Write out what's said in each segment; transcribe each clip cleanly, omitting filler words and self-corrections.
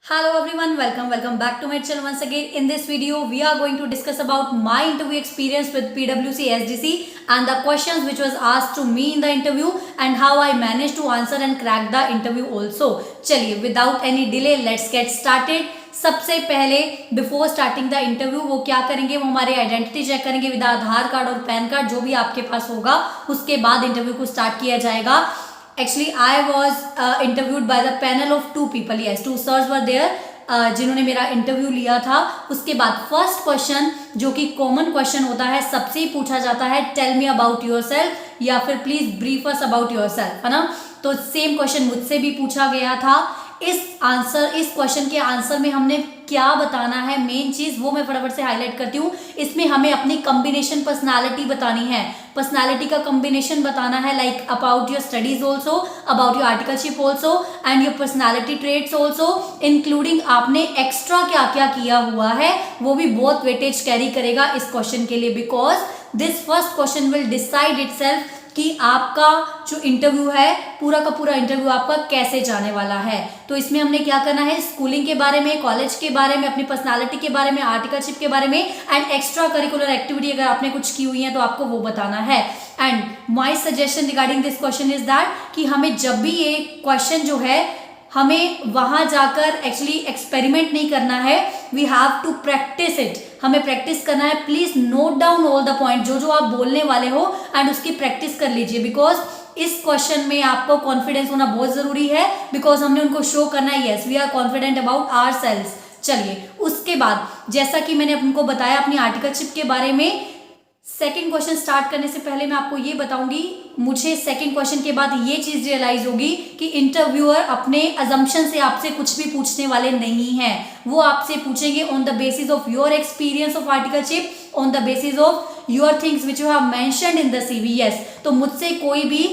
Hello everyone, welcome back to my channel once again. In this video, we are going to discuss about my interview experience with PwC SDC and the questions which was asked to me in the interview and how I managed to answer and crack the interview also. चलिए without any delay, let's get started. सबसे पहले before starting the interview वो क्या करेंगे, वो हमारे identity check करेंगे with Aadhaar card और पैन कार्ड जो भी आपके पास होगा. उसके बाद इंटरव्यू को स्टार्ट किया जाएगा. Actually, I was interviewed by the panel of two people. Yes, two sirs were there जिन्होंने मेरा इंटरव्यू लिया था. उसके बाद फर्स्ट क्वेश्चन जो कि कॉमन क्वेश्चन होता है, सबसे ही पूछा जाता है, टेल मी अबाउट योरसेल्फ या फिर please brief us about yourself, है ना. तो सेम क्वेश्चन मुझसे भी पूछा गया था. इस क्वेश्चन के आंसर में हमने क्या बताना है, मेन चीज वो मैं फटाफट से हाईलाइट करती हूँ. इसमें हमें अपनी कॉम्बिनेशन पर्सनालिटी बतानी है, पर्सनालिटी का कॉम्बिनेशन बताना है, like about your studies also, about your articleship also and your personality traits also, including आपने एक्स्ट्रा क्या क्या किया हुआ है, वो भी बहुत वेटेज कैरी करेगा इस क्वेश्चन के लिए. Because this first question will decide itself कि आपका जो इंटरव्यू है, पूरा का पूरा इंटरव्यू आपका कैसे जाने वाला है. तो इसमें हमने क्या करना है, स्कूलिंग के बारे में, कॉलेज के बारे में, अपनी पर्सनालिटी के बारे में, आर्टिकलशिप के बारे में एंड एक्स्ट्रा करिकुलर एक्टिविटी अगर आपने कुछ की हुई है तो आपको वो बताना है. And my suggestion regarding this question is that कि हमें जब भी ये क्वेश्चन जो है, हमें वहां जाकर एक्चुअली एक्सपेरिमेंट नहीं करना है, we have to practice it. हमें प्रैक्टिस करना है. Please note down all the point जो जो आप बोलने वाले हो एंड उसकी प्रैक्टिस कर लीजिए. बिकॉज इस क्वेश्चन में आपको कॉन्फिडेंस होना बहुत जरूरी है. बिकॉज हमने उनको शो करना है, yes we are confident about our sales. चलिए उसके बाद जैसा कि मैंने उनको बताया अपनी आर्टिकलशिप के बारे में, सेकेंड क्वेश्चन स्टार्ट करने से पहले मैं आपको ये बताऊंगी, मुझे सेकेंड क्वेश्चन के बाद ये चीज रियलाइज होगी कि इंटरव्यूअर अपने अजम्पशन से आपसे कुछ भी पूछने वाले नहीं हैं. वो आपसे पूछेंगे on the basis of your experience of articleship, on the basis of your things which you have mentioned in the CV. Yes, तो मुझसे कोई भी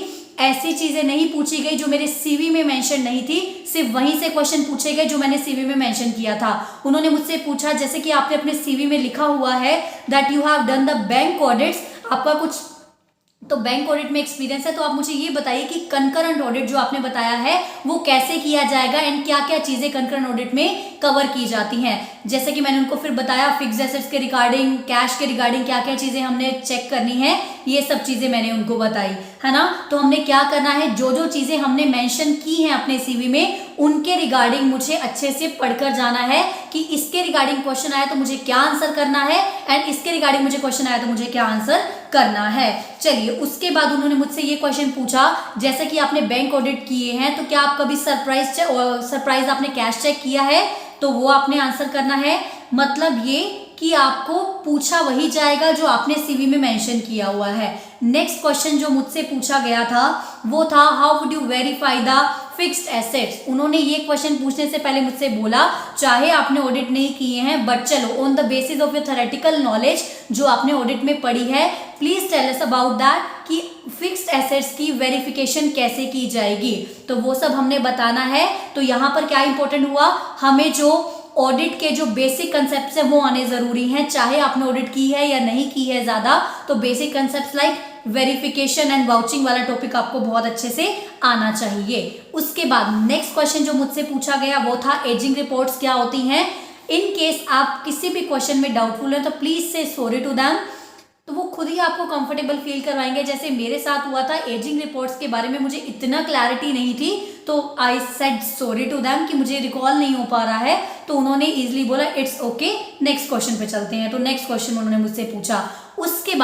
ऐसी चीजें नहीं पूछी गई जो मेरे सीवी में मेंशन नहीं थी. सिर्फ वहीं से क्वेश्चन पूछे गए जो मैंने सीवी में मेंशन किया था. उन्होंने मुझसे पूछा, जैसे कि आपने अपने सीवी में लिखा हुआ है that you have done the bank audits, आपका कुछ तो बैंक ऑडिट में एक्सपीरियंस है, तो आप मुझे ये बताइए कि कंकरेंट ऑडिट जो आपने बताया है वो कैसे किया जाएगा एंड क्या क्या चीजें कंकरेंट ऑडिट में कवर की जाती हैं. जैसे कि मैंने उनको फिर बताया फिक्स्ड एसेट्स के रिगार्डिंग, कैश के रिगार्डिंग क्या क्या चीजें हमने चेक करनी है, ये सब चीजें मैंने उनको बताई, है ना. तो हमने क्या करना है, जो जो चीजें हमने मेंशन की हैं अपने सीवी में उनके रिगार्डिंग मुझे अच्छे से पढ़कर जाना है कि इसके रिगार्डिंग क्वेश्चन आया तो मुझे क्या आंसर करना है एंड इसके रिगार्डिंग मुझे क्वेश्चन आया तो मुझे क्या आंसर करना है. चलिए उसके बाद उन्होंने मुझसे ये क्वेश्चन पूछा, जैसे कि आपने बैंक ऑडिट किए हैं तो क्या आप कभी सरप्राइज आपने कैश चेक किया है, तो वो आपने आंसर करना है. मतलब ये कि आपको पूछा वही जाएगा जो आपने सीवी में मेंशन किया हुआ है. नेक्स्ट क्वेश्चन जो मुझसे पूछा गया था वो था, how would you verify the fixed assets. उन्होंने ये क्वेश्चन पूछने से पहले मुझसे बोला, चाहे आपने ऑडिट नहीं किए हैं बट चलो on the basis of your theoretical knowledge जो आपने ऑडिट में पढ़ी है, please tell us about that कि फिक्स्ड एसेट्स की वेरिफिकेशन कैसे की जाएगी. तो वो सब हमने बताना है. तो यहाँ पर क्या इंपॉर्टेंट हुआ, हमें जो ऑडिट के जो बेसिक कंसेप्ट है वो आने जरूरी हैं, चाहे आपने ऑडिट की है या नहीं की है ज्यादा, तो basic concept like verification and vouching वाला टॉपिक आपको बहुत अच्छे से आना चाहिए. उसके बाद नेक्स्ट क्वेश्चन जो मुझसे पूछा गया वो था, एजिंग रिपोर्ट्स क्या होती हैं. इन केस आप किसी भी क्वेश्चन में डाउटफुल हैं तो प्लीज से सॉरी टू देम. तो वो खुद ही आपको कंफर्टेबल फील करवाएंगे. जैसे मेरे साथ हुआ था, एजिंग रिपोर्ट्स के बारे में मुझे इतना क्लैरिटी नहीं थी तो I said sorry to them कि मुझे रिकॉल नहीं हो पा रहा है. तो उन्होंने इजीली बोला इट्स ओके, नेक्स्ट क्वेश्चन पे चलते हैं. तो नेक्स्ट क्वेश्चन उन्होंने मुझसे पूछा. उसके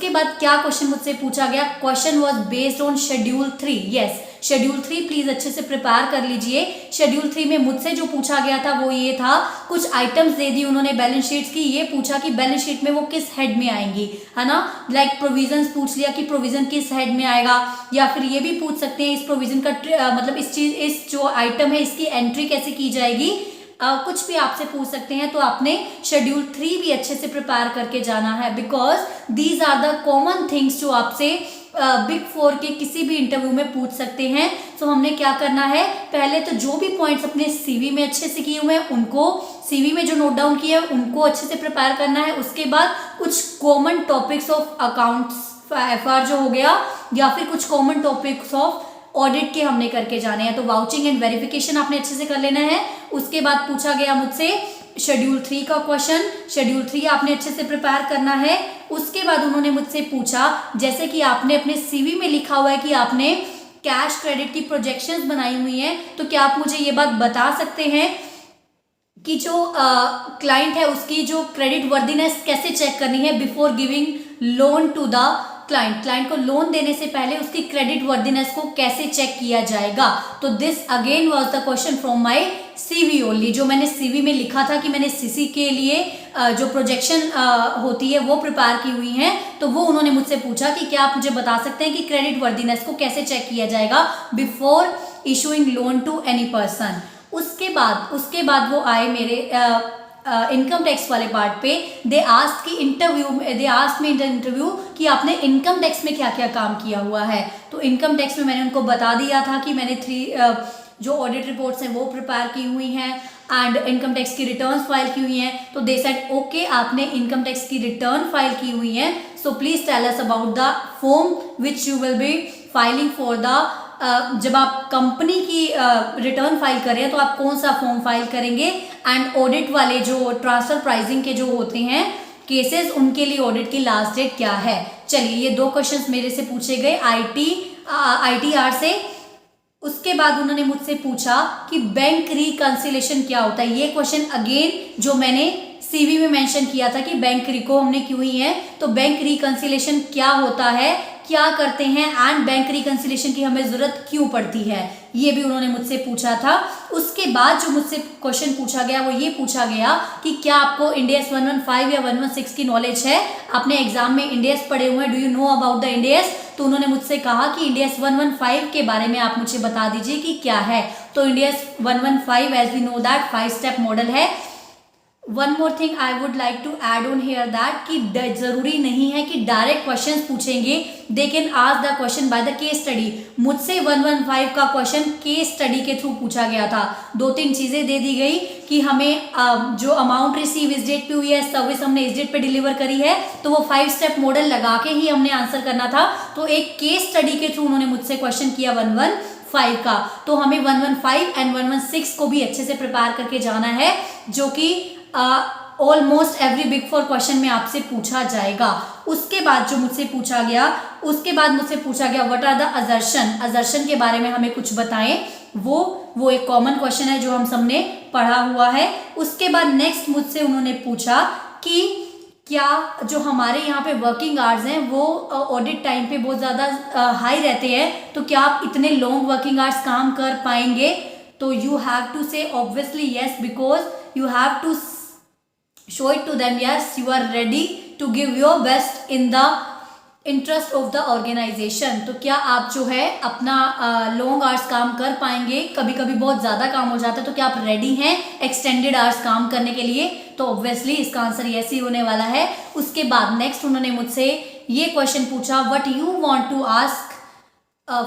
बाद क्या क्वेश्चन मुझसे पूछा गया, question was based on schedule 3. Yes, schedule 3 please अच्छे से प्रिपेयर कर लीजिए. शेड्यूल 3 में मुझसे जो पूछा गया था वो ये था, कुछ आइटम्स दे दी उन्होंने बैलेंस शीट्स की, ये पूछा कि बैलेंस शीट में वो किस हेड में आएंगी, है ना. लाइक प्रोविजंस पूछ लिया कि प्रोविजन किस हेड में आएगा, या फिर ये भी पूछ सकते हैं इस प्रोविजन का मतलब इस जो आइटम है इसकी एंट्री कैसे की जाएगी. कुछ भी आपसे पूछ सकते हैं. तो आपने शेड्यूल 3 भी अच्छे से प्रिपेयर करके जाना है. Because these are the common things जो आपसे बिग 4 के किसी भी इंटरव्यू में पूछ सकते हैं. तो हमने क्या करना है, पहले तो जो भी पॉइंट्स अपने सीवी में अच्छे से किए हुए हैं उनको, सीवी में जो नोट डाउन किए हैं उनको अच्छे से प्रिपेयर करना है. उसके बाद कुछ common topics of accounts FR जो हो गया, या फिर कुछ कॉमन टॉपिक्स ऑफ ऑडिट के हमने करके जाने हैं। तो वाउचिंग एंड वेरिफिकेशन आपने अच्छे से कर लेना है। उसके बाद पूछा गया मुझसे शेड्यूल 3 का क्वेश्चन, शेड्यूल 3 आपने अच्छे से प्रिपेयर करना है। उसके बाद उन्होंने मुझसे पूछा, जैसे कि आपने अपने सीवी में लिखा हुआ है कि आपने कैश क्रेडिट की प्रोजेक्शंस बनाई हुई हैं, तो क्या आप मुझे ये बात बता सकते हैं कि जो क्लाइंट है उसकी जो क्रेडिट वर्दीनेस कैसे चेक करनी है before giving loan to the client को लोन देने से पहले उसकी क्रेडिट वर्दीनेस को कैसे चेक किया जाएगा। तो this again was the question from my CV only, जो मैंने सीवी में लिखा था कि मैंने सीसी के लिए जो प्रोजेक्शन होती है वो प्रिपेयर की हुई है। तो वो उन्होंने मुझसे पूछा कि क्या आप मुझे बता सकते हैं कि क्रेडिट वर्दीनेस को कैसे चेक किया जाएगा before issuing loan to any person. उसके बाद वो आए मेरे इनकम टैक्स वाले पार्ट पे। They asked me in the interview कि आपने इनकम टैक्स में क्या क्या काम किया हुआ है। तो इनकम टैक्स में मैंने उनको बता दिया था कि मैंने 3 जो ऑडिट रिपोर्ट्स हैं वो प्रिपेयर की हुई हैं एंड इनकम टैक्स की रिटर्न्स फाइल की हुई हैं। तो दे सेड ओके, आपने इनकम टैक्स की रिटर्न फाइल की हुई है, so please tell us about the form which you will be filing for the जब आप कंपनी की रिटर्न फाइल करें तो आप कौन सा फॉर्म फाइल करेंगे, एंड ऑडिट वाले जो ट्रांसफर प्राइसिंग के जो होते हैं केसेस, उनके लिए ऑडिट की लास्ट डेट क्या है। चलिए, ये 2 क्वेश्चंस मेरे से पूछे गए ITR से। उसके बाद उन्होंने मुझसे पूछा कि बैंक रिकंसिलेशन क्या होता है। ये क्वेश्चन अगेन जो मैंने सीवी में मेंशन किया था कि बैंक रिको हमने की हुई है, तो बैंक रिकंसिलेशन क्या होता है, क्या करते हैं, एंड बैंक रिकंसिलेशन की हमें जरूरत क्यों पड़ती है, ये भी उन्होंने मुझसे पूछा था। उसके बाद जो मुझसे क्वेश्चन पूछा गया वो ये पूछा गया कि क्या आपको इंडियस 115 या 116 की नॉलेज है, आपने एग्जाम में इंडियस पढ़े हुए हैं, do you know about the Indians. तो उन्होंने मुझसे कहा कि इंडियस 115 के बारे में आप मुझे बता दीजिए कि क्या है। तो Ind AS 115 as we know that 5 step model है। One more thing I would like to add on here that कि जरूरी नहीं है कि डायरेक्ट क्वेश्चंस पूछेंगे, they can ask the question by the case study. मुझसे 115 का क्वेश्चन केस स्टडी के थ्रू पूछा गया था। 2-3 चीजें दे दी गई कि हमें जो अमाउंट रिसीव इस डेट पे हुई है, सर्विस हमने इस डेट पे डिलीवर करी है, तो वो 5 स्टेप मॉडल लगा के ही हमने आंसर करना था। तो एक केस स्टडी के थ्रू उन्होंने मुझसे क्वेश्चन किया 115 का। तो हमें 115 एंड 116 को भी अच्छे से प्रिपेयर करके जाना है, जो कि ऑलमोस्ट एवरी बिग 4 क्वेश्चन में आपसे पूछा जाएगा। उसके बाद जो मुझसे पूछा गया, व्हाट आर द अजर्शन के बारे में हमें कुछ बताएं। वो एक कॉमन क्वेश्चन है जो हम सबने पढ़ा हुआ है। उसके बाद नेक्स्ट मुझसे उन्होंने पूछा कि क्या जो हमारे यहाँ पे वर्किंग आवर्स हैं वो ऑडिट टाइम पे बहुत ज़्यादा हाई रहते हैं, तो क्या आप इतने लॉन्ग वर्किंग आवर्स काम कर पाएंगे। तो you have to say obviously yes, because you have to show it to them, yes you are ready to give your best in the interest of the organization। तो क्या आप जो है अपना लॉन्ग आवर्स काम कर पाएंगे, कभी कभी बहुत ज़्यादा काम हो जाता है, तो क्या आप रेडी हैं एक्सटेंडेड आवर्स काम करने के लिए। तो ऑब्वियसली इसका आंसर यस ही होने वाला है। उसके बाद नेक्स्ट उन्होंने मुझसे ये क्वेश्चन पूछा, what you want to ask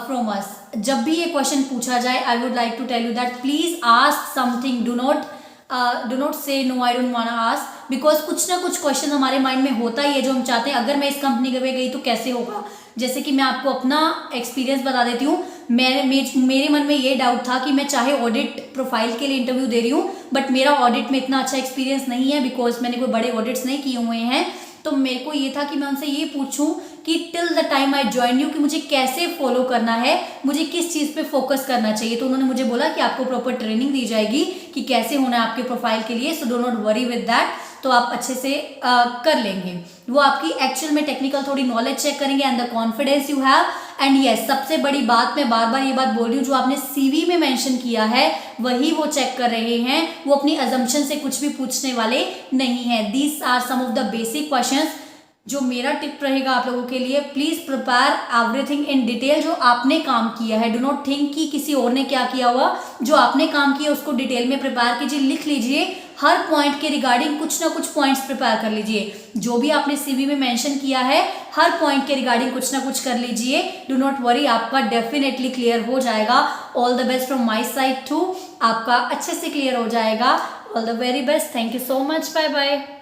from us. जब भी ये क्वेश्चन पूछा जाए, I would like to tell you that please ask something, do not say no I don't want to ask, because कुछ ना कुछ क्वेश्चन हमारे माइंड में होता ही है जो हम चाहते हैं अगर मैं इस कंपनी में गई तो कैसे होगा। जैसे कि मैं आपको अपना एक्सपीरियंस बता देती हूँ। मेरे मन में ये डाउट था कि मैं चाहे ऑडिट प्रोफाइल के लिए इंटरव्यू दे रही हूँ, बट मेरा ऑडिट में इतना अच्छा एक्सपीरियंस नहीं है, बिकॉज मैंने कोई बड़े ऑडिट्स नहीं किए हुए हैं। तो मेरे को ये था कि मैं उनसे ये पूछूं कि till the time I join you, कि मुझे कैसे फॉलो करना है, मुझे किस चीज़ पे फोकस करना चाहिए। तो उन्होंने मुझे बोला कि आपको प्रॉपर ट्रेनिंग दी जाएगी कि कैसे होना है आपके प्रोफाइल के लिए, so do not worry with that. तो आप अच्छे से कर लेंगे। वो आपकी एक्चुअल में टेक्निकल थोड़ी नॉलेज चेक करेंगे and the confidence you have. And yes, सबसे बड़ी बात, मैं बार बार ये बात बोल रही हूँ, जो आपने सीवी में मेंशन किया है वही वो चेक कर रहे हैं, वो अपनी अजम्पशन से कुछ भी पूछने वाले नहीं है। These are some of the basic questions. जो मेरा टिप रहेगा आप लोगों के लिए, please prepare everything in detail जो आपने काम किया है। डू नॉट थिंक कि किसी और ने क्या किया हुआ, जो आपने काम किया उसको डिटेल में प्रिपेयर कीजिए, लिख लीजिए, हर पॉइंट के रिगार्डिंग कुछ ना कुछ पॉइंट्स प्रिपेयर कर लीजिए। जो भी आपने सीवी में मेंशन किया है हर पॉइंट के रिगार्डिंग कुछ ना कुछ कर लीजिए। डू नॉट वरी, आपका डेफिनेटली क्लियर हो जाएगा। All the best from my side too, आपका अच्छे से क्लियर हो जाएगा। All the very best, thank you so much, bye bye.